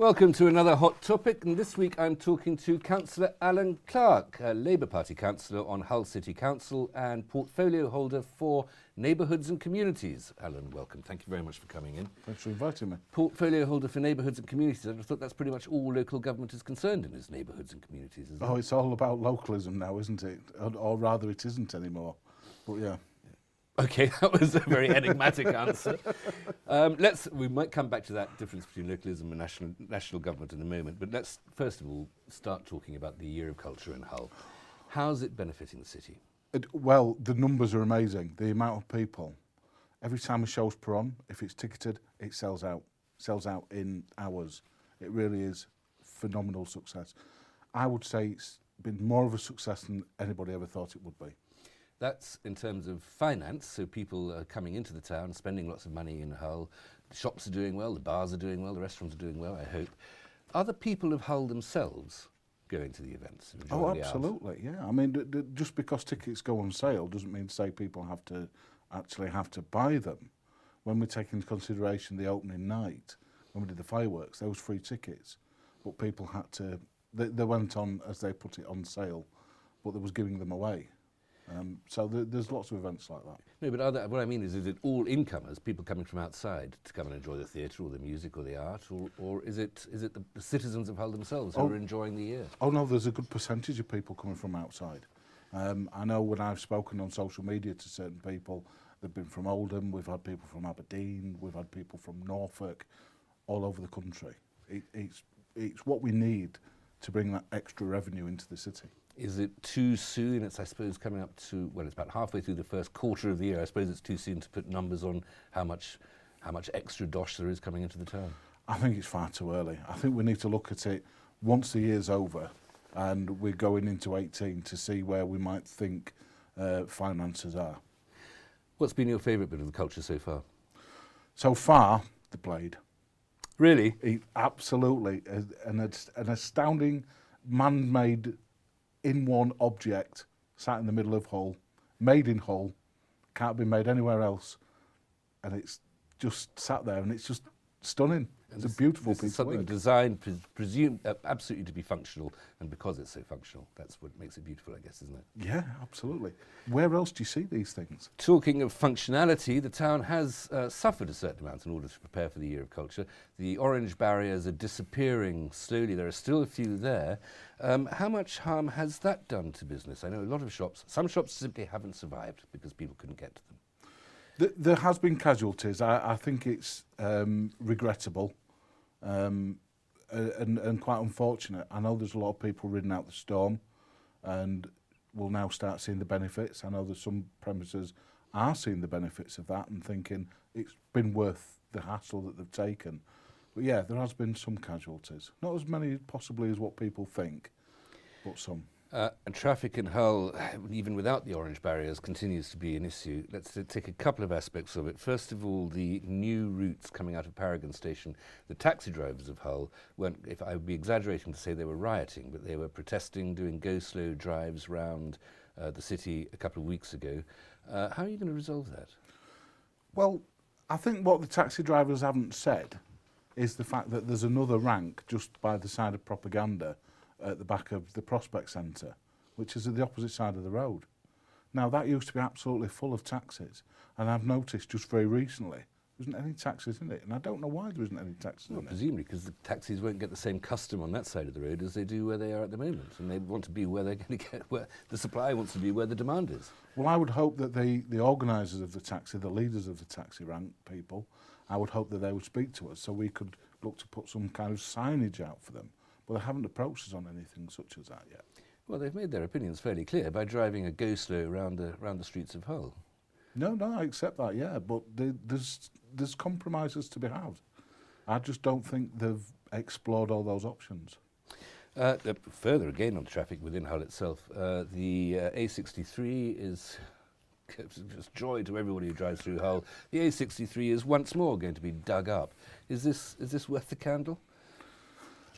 Welcome to another Hot Topic, and this week I'm talking to Councillor Alan Clark, a Labour Party councillor on Hull City Council and portfolio holder for Neighbourhoods and Communities. Alan, welcome. Thank you very much for coming in. Thanks for inviting me. Portfolio holder for Neighbourhoods and Communities. I thought that's pretty much all local government is concerned in, is neighbourhoods and communities, isn't it? It's all about localism now, isn't it? Or rather, it isn't anymore. But yeah. Okay, that was a very enigmatic answer. We might come back to that difference between localism and national government in a moment, but let's first of all start talking about the Year of Culture in Hull. How's it benefiting the city? Well, the numbers are amazing. The amount of people. Every time a show's put on, if it's ticketed, it sells out. Sells out in hours. It really is phenomenal success. I would say it's been more of a success than anybody ever thought it would be. That's in terms of finance, so people are coming into the town, spending lots of money in Hull. The shops are doing well, the bars are doing well, the restaurants are doing well, I hope. Are the people of Hull themselves going to the events? Oh, absolutely, yeah. I mean, just because tickets go on sale doesn't mean to say people actually have to buy them. When we take into consideration the opening night, when we did the fireworks, there was free tickets, but people had to, they went on, as they put it, on sale, but they was giving them away. So there's lots of events like that. No, but what I mean is it all incomers, people coming from outside to come and enjoy the theatre or the music or the art, or is it the citizens of Hull themselves who are enjoying the year? Oh no, there's a good percentage of people coming from outside. I know when I've spoken on social media to certain people, they've been from Oldham, we've had people from Aberdeen, we've had people from Norfolk, all over the country. It's what we need to bring that extra revenue into the city. Is it too soon? It's, I suppose, coming up to, well, it's about halfway through the first quarter of the year. I suppose it's too soon to put numbers on how much extra dosh there is coming into the town. I think it's far too early. I think we need to look at it once the year's over and we're going into 18 to see where we might think finances are. What's been your favourite bit of the culture so far? So far, the Blade. Really? Absolutely. An astounding man-made in one object sat in the middle of Hull, made in Hull, can't be made anywhere else, and it's just sat there and it's just stunning. It's a beautiful piece of something work. Designed, presumed absolutely to be functional, and because it's so functional, that's what makes it beautiful, I guess, isn't it? Yeah, absolutely. Where else do you see these things? Talking of functionality, the town has suffered a certain amount in order to prepare for the Year of Culture. The orange barriers are disappearing slowly. There are still a few there. How much harm has that done to business? I know a lot of shops, some shops simply haven't survived because people couldn't get to them. There has been casualties. I think it's regrettable. And quite unfortunate. I know there's a lot of people ridden out the storm and will now start seeing the benefits. I know that some premises are seeing the benefits of that and thinking it's been worth the hassle that they've taken. But yeah, there has been some casualties. Not as many possibly as what people think, but some. And traffic in Hull, even without the orange barriers, continues to be an issue. Let's take a couple of aspects of it. First of all, the new routes coming out of Paragon Station. The taxi drivers of Hull weren't, if I would be exaggerating to say they were rioting, but they were protesting, doing go-slow drives round the city a couple of weeks ago. How are you going to resolve that? Well, I think what the taxi drivers haven't said is the fact that there's another rank just by the side of Propaganda at the back of the Prospect Centre, which is at the opposite side of the road. Now, that used to be absolutely full of taxis, and I've noticed just very recently there isn't any taxis in it, and I don't know why there isn't any taxis in it. Presumably because the taxis won't get the same custom on that side of the road as they do where they are at the moment, and they want to be where they're going to get, where the supply wants to be, where the demand is. Well, I would hope that the organisers of the taxi, the leaders of the taxi rank people, I would hope that they would speak to us so we could look to put some kind of signage out for them. But they haven't approached us on anything such as that yet. Well, they've made their opinions fairly clear by driving a go-slow around the streets of Hull. No, I accept that, yeah, but there's compromises to be had. I just don't think they've explored all those options. Further again on traffic within Hull itself, the A63 is just joy to everybody who drives through Hull. The A63 is once more going to be dug up. Is this worth the candle?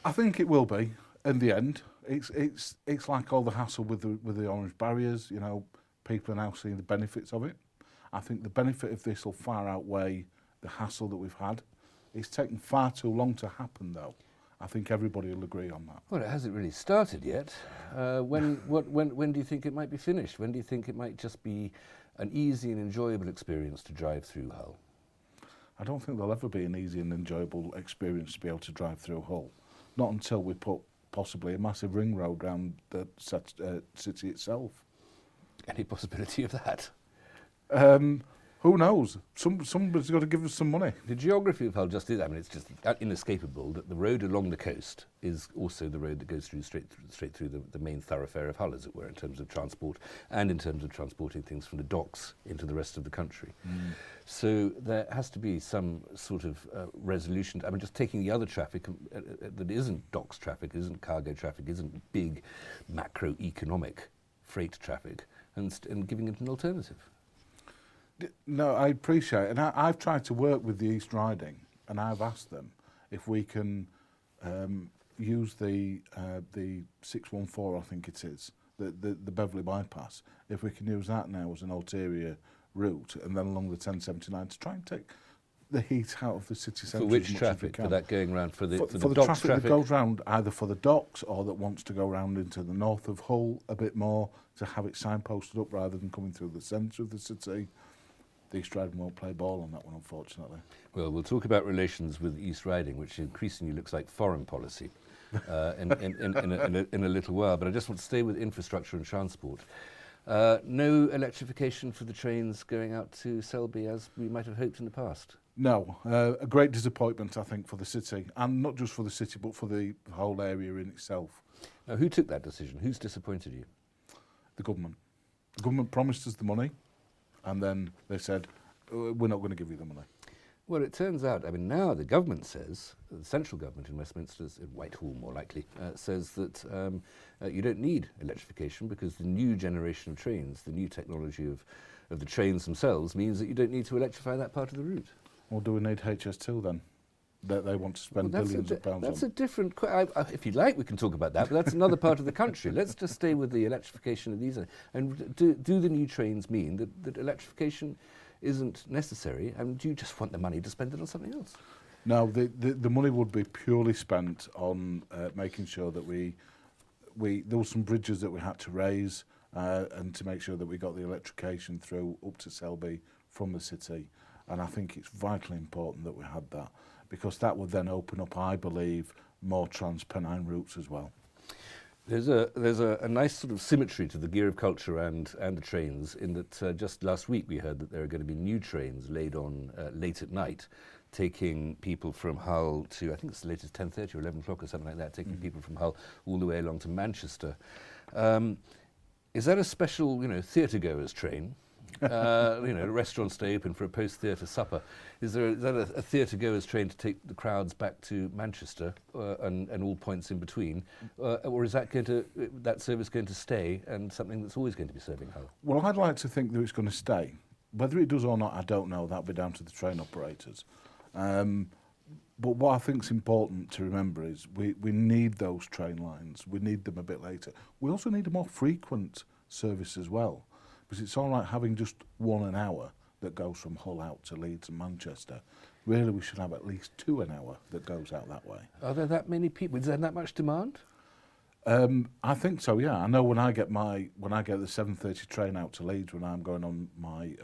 I think it will be in the end. It's like all the hassle with the orange barriers. You know, people are now seeing the benefits of it. I think the benefit of this will far outweigh the hassle that we've had. It's taken far too long to happen, though. I think everybody will agree on that. Well, it hasn't really started yet. When do you think it might be finished? When do you think it might just be an easy and enjoyable experience to drive through Hull? I don't think there'll ever be an easy and enjoyable experience to be able to drive through Hull. Not until we put possibly a massive ring road around the city itself. Any possibility of that? Who knows? Somebody's got to give us some money. The geography of Hull just is, I mean, it's just inescapable that the road along the coast is also the road that goes straight through the main thoroughfare of Hull, as it were, in terms of transport and in terms of transporting things from the docks into the rest of the country. So there has to be some sort of resolution. I mean, just taking the other traffic that isn't docks traffic, isn't cargo traffic, isn't big macroeconomic freight traffic, and giving it an alternative. No, I appreciate it. And I've tried to work with the East Riding, and I've asked them if we can use the 614, I think it is, the Beverley bypass, if we can use that now as an ulterior route, and then along the 1079 to try and take the heat out of the city centre. For which traffic? For that going round for the docks docks traffic that goes round either for the docks or that wants to go round into the north of Hull a bit more, to have it signposted up rather than coming through the centre of the city. The East Riding won't play ball on that one, unfortunately. Well, we'll talk about relations with East Riding, which increasingly looks like foreign policy in a little while. But I just want to stay with infrastructure and transport. No electrification for the trains going out to Selby as we might have hoped in the past. No, a great disappointment, I think, for the city, and not just for the city, but for the whole area in itself. Now, who took that decision? Who's disappointed you? The government. The government promised us the money, and then they said, we're not going to give you the money. Well, it turns out, I mean, now the government says, the central government in Westminster, in Whitehall more likely, says that you don't need electrification because the new generation of trains, the new technology of the trains themselves means that you don't need to electrify that part of the route. Well, do we need HS2 then? That they want to spend billions of pounds on? That's a different... if you like, we can talk about that, but that's another part of the country. Let's just stay with the electrification of these. And do the new trains mean that electrification isn't necessary, and do you just want the money to spend it on something else? No, the money would be purely spent on making sure that there were some bridges that we had to raise and to make sure that we got the electrification through up to Selby from the city. And I think it's vitally important that we had that, because that would then open up, I believe, more Trans-Pennine routes as well. There's a nice sort of symmetry to the gear of culture and the trains in that just last week we heard that there are going to be new trains laid on late at night, taking people from Hull to, I think it's the latest 10:30 or 11 o'clock or something like that, taking people from Hull all the way along to Manchester. Is that a special, theatre-goers train? Restaurants stay open for a post-theatre supper. Is that a theatre-goers train to take the crowds back to Manchester and all points in between, or is that service going to stay and something that's always going to be serving Hull? Well, I'd like to think that it's going to stay. Whether it does or not, I don't know. That'll be down to the train operators. But what I think is important to remember is we need those train lines. We need them a bit later. We also need a more frequent service as well, because it's all right having just one an hour that goes from Hull out to Leeds and Manchester. Really, we should have at least two an hour that goes out that way. Are there that many people? Is there that much demand? I think so, yeah. I know when I get the 7:30 train out to Leeds, when I'm going on my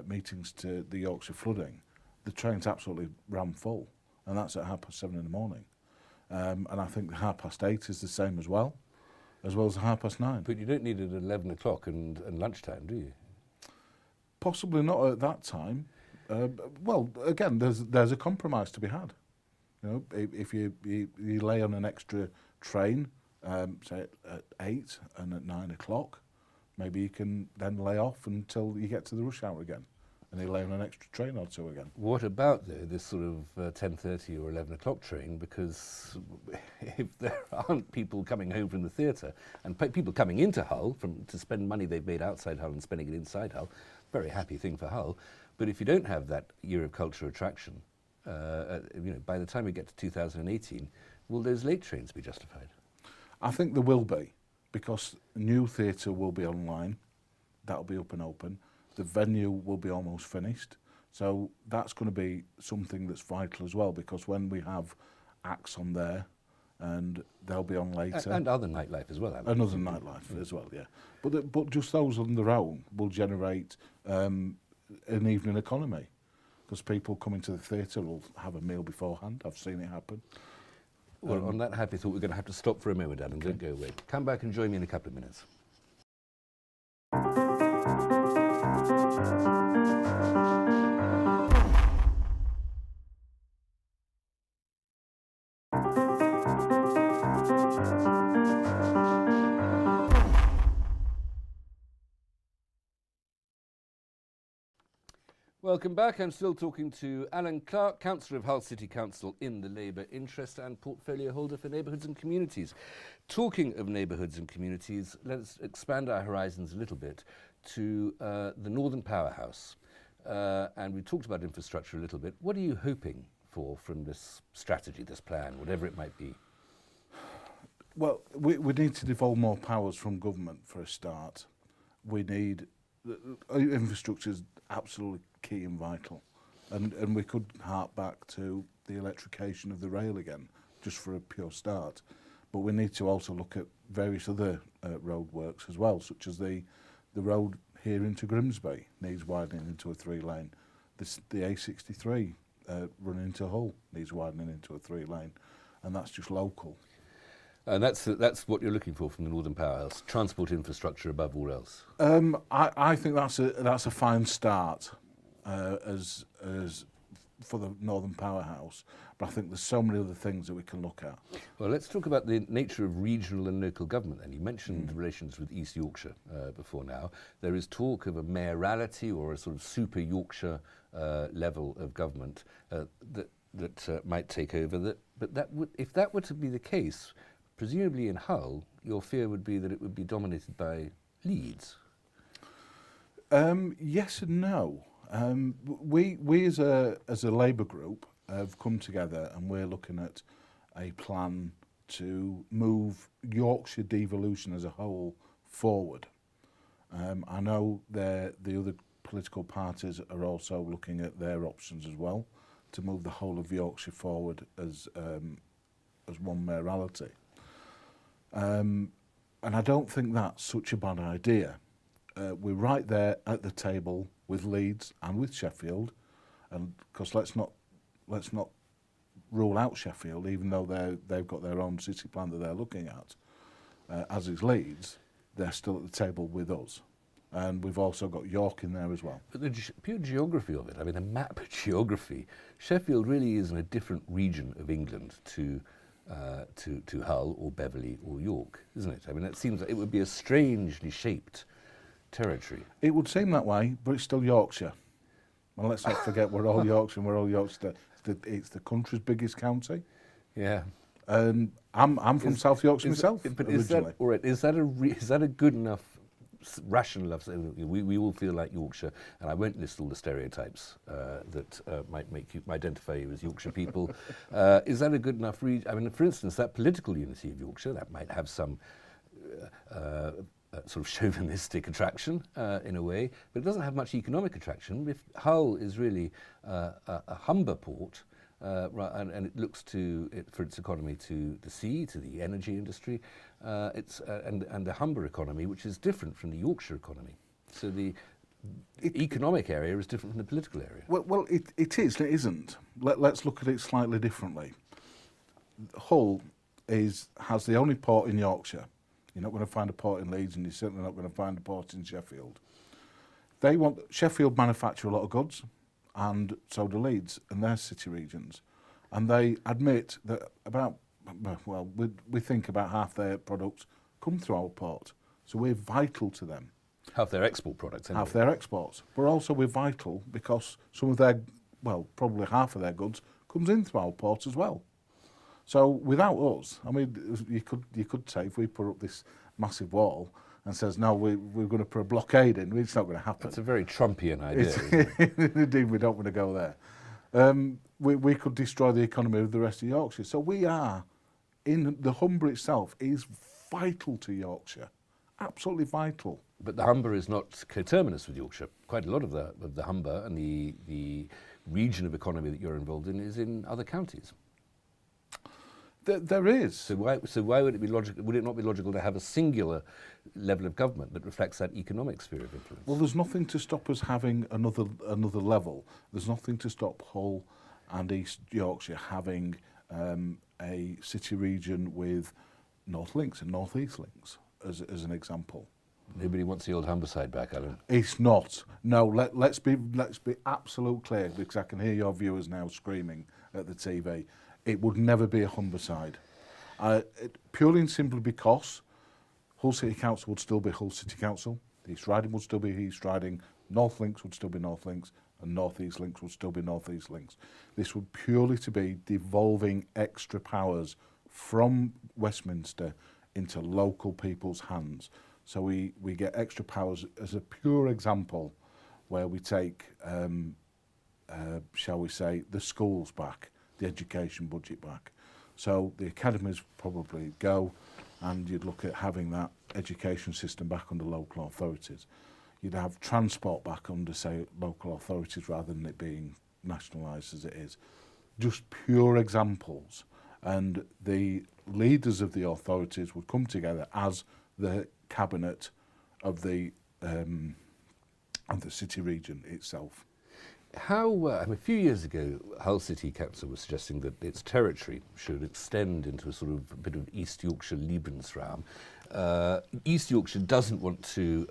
meetings to the Yorkshire flooding, the train's absolutely ram full, and that's at 7:30 in the morning. And I think the 8:30 is the same as well as 9:30. But you don't need it at 11 o'clock and lunchtime, do you? Possibly not at that time. Well, again, there's a compromise to be had. If you lay on an extra train, say at 8 and at 9 o'clock, maybe you can then lay off until you get to the rush hour again, and you lay on an extra train or two again. What about, though, this sort of 10:30 or 11 o'clock train? Because if there aren't people coming home from the theatre and people coming into Hull to spend money they've made outside Hull and spending it inside Hull, very happy thing for Hull. But if you don't have that year of culture attraction, by the time we get to 2018, will those late trains be justified? I think there will be, because new theatre will be online. That'll be up and open. The venue will be almost finished. So that's going to be something that's vital as well, because when we have acts on there, and they'll be on later. And other nightlife as well. Alan. Another nightlife as well, yeah. But just those on their own will generate an evening economy, because people coming to the theatre will have a meal beforehand. I've seen it happen. Well, on that happy thought, we're going to have to stop for a moment, Alan. Don't go away. Come back and join me in a couple of minutes. Welcome back. I'm still talking to Alan Clark, Councillor of Hull City Council in the Labour interest and portfolio holder for neighbourhoods and communities. Talking of neighbourhoods and communities, let's expand our horizons a little bit to the Northern Powerhouse. And we talked about infrastructure a little bit. What are you hoping for from this strategy, this plan, whatever it might be? Well, we need to devolve more powers from government for a start. We need infrastructure is absolutely key and vital, and we could hark back to the electrification of the rail again, just for a pure start. But we need to also look at various other road works as well, such as the road here into Grimsby needs widening into a 3-lane. The A63 running into Hull needs widening into a 3-lane, and that's just local. And that's what you're looking for from the Northern Powerhouse, transport infrastructure above all else. I think that's a fine start as for the Northern Powerhouse, but I think there's so many other things that we can look at. Well, let's talk about the nature of regional and local government then. You mentioned relations with East Yorkshire before now. There is talk of a mayorality or a sort of super Yorkshire level of government that might take over. But if that were to be the case, presumably in Hull, your fear would be that it would be dominated by Leeds. Yes and no. We as a Labour group have come together, and we're looking at a plan to move Yorkshire devolution as a whole forward. I know the other political parties are also looking at their options as well to move the whole of Yorkshire forward as one mayorality. And I don't think that's such a bad idea. We're right there at the table with Leeds and with Sheffield, and because let's not rule out Sheffield, even though they've got their own city plan that they're looking at. As is Leeds, they're still at the table with us, and we've also got York in there as well. But the pure geography of it, I mean, the map geography, Sheffield really is in a different region of England to Hull or Beverley or York, isn't it? I mean, it seems like it would be a strangely shaped territory. It would seem that way, but it's still Yorkshire. And let's not forget we're all Yorkshire and we're all Yorkshire. It's the country's biggest county. Yeah. And I'm from South Yorkshire myself. But originally. Is that a good enough, rational enough? We all feel like Yorkshire, and I won't list all the stereotypes that might make you identify you as Yorkshire people. Is that a good enough region? I mean, for instance, that political unity of Yorkshire that might have some sort of chauvinistic attraction in a way, but it doesn't have much economic attraction. If Hull is really a Humber port, and it looks for its economy to the sea, to the energy industry, and the Humber economy, which is different from the Yorkshire economy. So the economic area is different from the political area. Well, it is and it isn't. Let's look at it slightly differently. Hull has the only port in Yorkshire. You're not going to find a port in Leeds, and you're certainly not going to find a port in Sheffield. Sheffield manufacture a lot of goods, and so do Leeds and their city regions. And they admit that we think about half their products come through our port. So we're vital to them. Half their export products, anyway. Half their exports. But also we're vital because some of their, probably half of their goods comes in through our port as well. So without us, I mean, you could say if we put up this massive wall and says, no, we're going to put a blockade in, it's not going to happen. That's a very Trumpian idea. Isn't it? Indeed, we don't want to go there. We could destroy the economy of the rest of Yorkshire. So we are, in the Humber itself, is vital to Yorkshire, absolutely vital. But the Humber is not coterminous with Yorkshire. Quite a lot of the Humber and the region of economy that you're involved in is in other counties. There is. So why would it be logical? Would it not be logical to have a singular level of government that reflects that economic sphere of influence? Well, there's nothing to stop us having another level. There's nothing to stop Hull and East Yorkshire having a city region with North Links and North East Links, as an example. Nobody wants the old Humberside back, Alan. It's not. No, let's be absolute clear, because I can hear your viewers now screaming at the TV. It would never be a Humberside. Purely and simply because Hull City Council would still be Hull City Council, East Riding would still be East Riding, North Links would still be North Links, and North East Links would still be North East Links. This would purely to be devolving extra powers from Westminster into local people's hands. So we get extra powers as a pure example where we take, shall we say, the schools back, the education budget back. So the academies probably go, and you'd look at having that education system back under local authorities. You'd have transport back under, say, local authorities rather than it being nationalised as it is. Just pure examples. And the leaders of the authorities would come together as the cabinet of the city region itself. A few years ago, Hull City Council was suggesting that its territory should extend into a sort of bit of East Yorkshire Lebensraum. East Yorkshire doesn't want to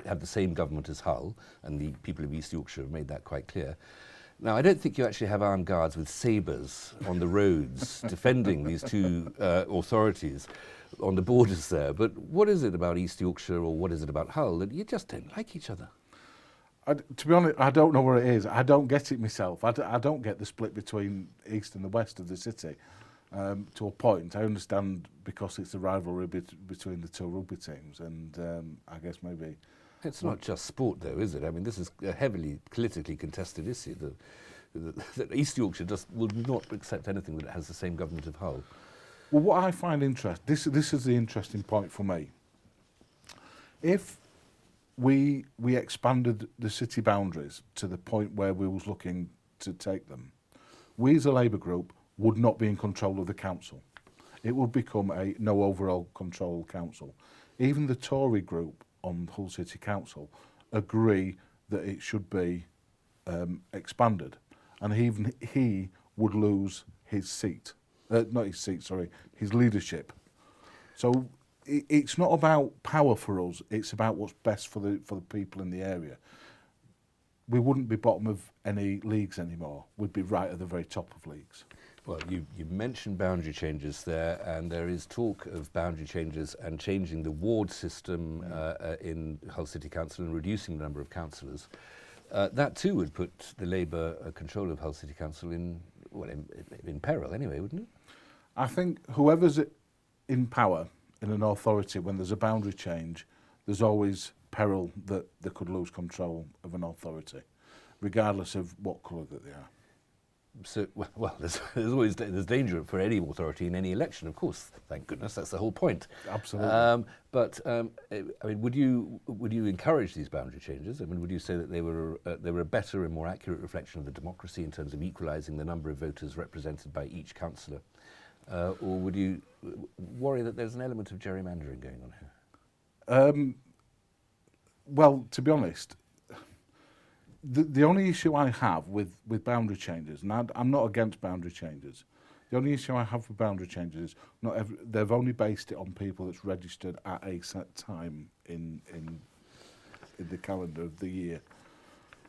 have the same government as Hull, and the people of East Yorkshire have made that quite clear. Now, I don't think you actually have armed guards with sabres on the roads defending these two authorities on the borders there, but what is it about East Yorkshire, or what is it about Hull, that you just don't like each other? To be honest, I don't know what it is. I don't get it myself. I don't get the split between east and the west of the city. To a point, I understand because it's a rivalry between the two rugby teams, and I guess maybe... It's not just sport, though, is it? I mean, this is a heavily politically contested issue. That East Yorkshire will not accept anything that has the same government of Hull. Well, what I find interesting, this is the interesting point for me. If we expanded the city boundaries to the point where we was looking to take them, we as a Labour group would not be in control of the council. It would become a no overall control council. Even the Tory group on Hull City Council agree that it should be expanded, and even he would lose his seat, not his seat, sorry, his leadership. So it's not about power for us, it's about what's best for the people in the area. We wouldn't be bottom of any leagues anymore, we'd be right at the very top of leagues. Well, you mentioned boundary changes there, and there is talk of boundary changes and changing the ward system in Hull City Council and reducing the number of councillors. That too would put the Labour control of Hull City Council in peril anyway, wouldn't it? I think whoever's in power in an authority, when there's a boundary change, there's always peril that they could lose control of an authority, regardless of what colour that they are. So, well, there's danger for any authority in any election, of course. Thank goodness, that's the whole point. Absolutely. I mean, would you encourage these boundary changes? I mean, would you say that they were a better and more accurate reflection of the democracy in terms of equalising the number of voters represented by each councillor, or would you worry that there's an element of gerrymandering going on here? Well, to be honest, the only issue I have with boundary changes, and I'm not against boundary changes, the only issue I have with boundary changes is they've only based it on people that's registered at a set time in the calendar of the year,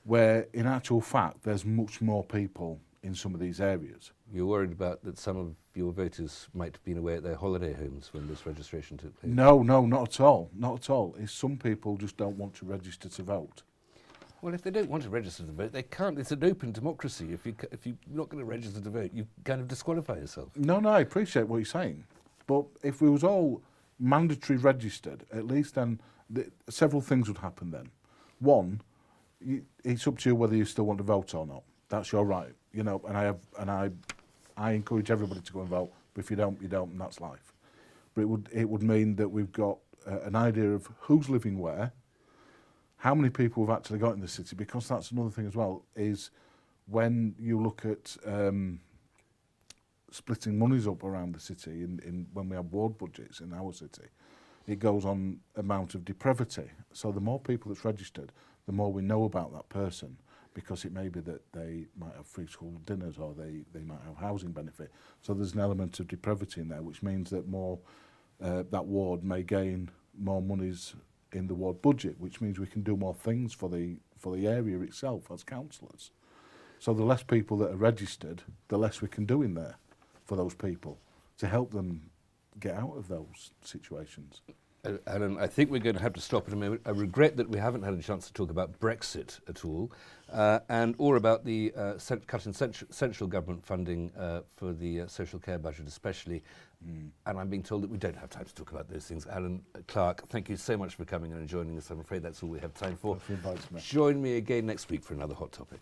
where in actual fact there's much more people in some of these areas. You're worried about that some of your voters might have been away at their holiday homes when this registration took place? No, not at all. Not at all. It's some people just don't want to register to vote. Well, if they don't want to register to vote, they can't. It's an open democracy. If you're not going to register to vote, you kind of disqualify yourself. No, I appreciate what you're saying. But if we was all mandatory registered, at least then several things would happen then. One, it's up to you whether you still want to vote or not. That's your right. You know, and I encourage everybody to go and vote. But if you don't, you don't, and that's life. But it would mean that we've got an idea of who's living where, how many people we've actually got in the city, because that's another thing as well, is when you look at splitting monies up around the city in when we have ward budgets in our city, it goes on amount of depravity. So the more people that's registered, the more we know about that person, because it may be that they might have free school dinners or they might have housing benefit. So there's an element of depravity in there, which means that more that ward may gain more monies in the ward budget, which means we can do more things for the area itself as councillors. So the less people that are registered, the less we can do in there for those people to help them get out of those situations. Alan, I think we're going to have to stop in a moment. I regret that we haven't had a chance to talk about Brexit at all, or about the cut in central government funding for the social care budget especially. And I'm being told that we don't have time to talk about those things. Alan Clark, thank you so much for coming and joining us. I'm afraid that's all we have time for. If you invite me. Join me again next week for another hot topic.